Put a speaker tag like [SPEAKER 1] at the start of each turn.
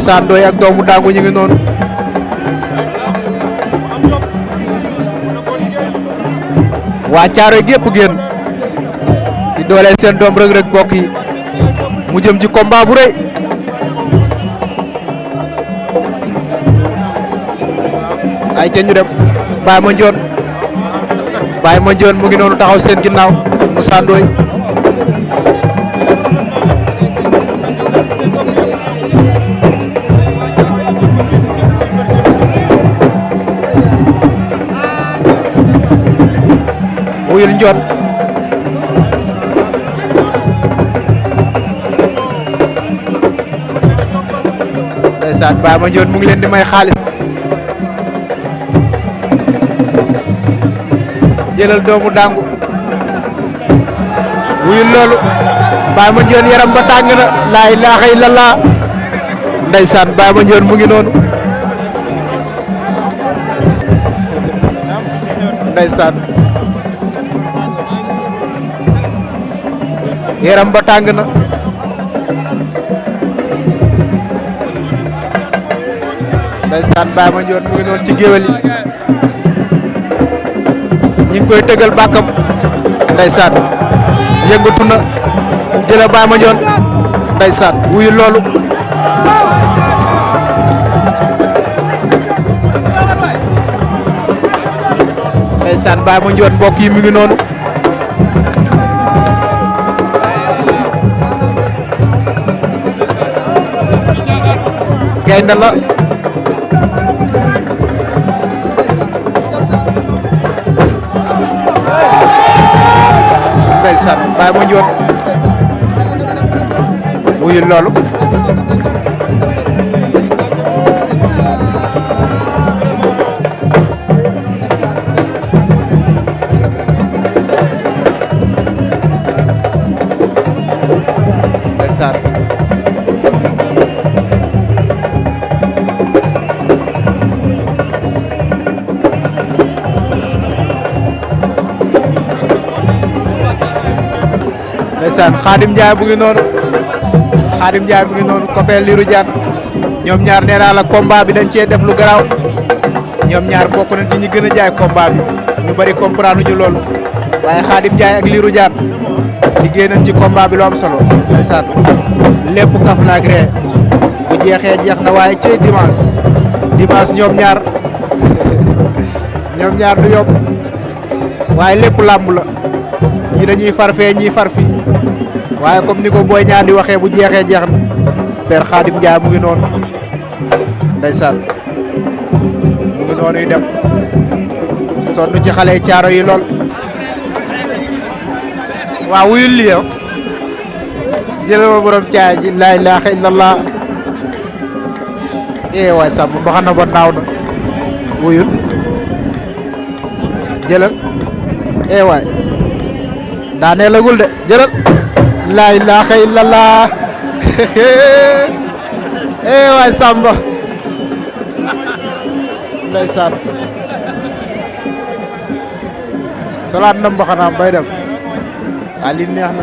[SPEAKER 1] Moussa Ndoye ak doomu Dangu ñu ngi noonu waa Caaroy gépp génn di dooleel seen doom Reug Reug mbokk yi mu jëm ci combat bu rëy ay ca ñu dem Baye Mandione mu ngi noonu taxaw seen ginnaaw Moussa Ndoye wuyul Ndione ndeysaan Baye Mandione mu ngi leen di may xaalis jëlal doomu Dangu wuyul loolu Baye Mandione yaram ba tàng na laa ilaaha illallah ndeysaan Baye Mandione mu ngi noonu ndeysaan yaram ba tàng na ndeysaan Baye Mandione mu ngi noonu ci géwél yi ñi ngi koy tëggal bàkkam ndeysaan yëngatu na jëla Baye Mandione ndeysaan wuyu loolu ndeysaan Baye Mandione mbokk yi mu ngi noonu gaynde la ndeysaan Baye Mandione wuyul loolu ndeysaan ndeysaan Khadim Ndiaye bu ngi noonu Khadim Ndiaye bu ngi noonu copain Lirou Diane ñoom ñaar nee naa la combat bi dañ cee def lu garaaw ñoom ñaar bokk nañ ci ñi gën a jaay combat bi ñu bari comprendre ñu loolu waaye Khadim Ndiaye ak Lirou Diane liggéey nañ ci combat bi lu am solo ndeysaan lépp kaf la ak ree bu jeexee jeex na waaye ci dimanche ñoom ñaar du yomb waaye lépp làmb la ñii dañuy far fee ñii far fii waaye comme ni ko Boy Niang di waxee bu jeexee jeex na Père Khadim Ndiaye mu ngi noonu ndeysaan mu ngi noonu dem sonn ci xale yi caaro yi lool waaw wuyul li yow jëlal ma borom caay ji laa ilaaha illallah waay sàmm mbaxana ba naaw na wuyul jëlal waay daanee lagul de jëlal laa ilaaha illallah waay sàmba ndeysaan solaat na mbaxanaam bay dem waa li neex na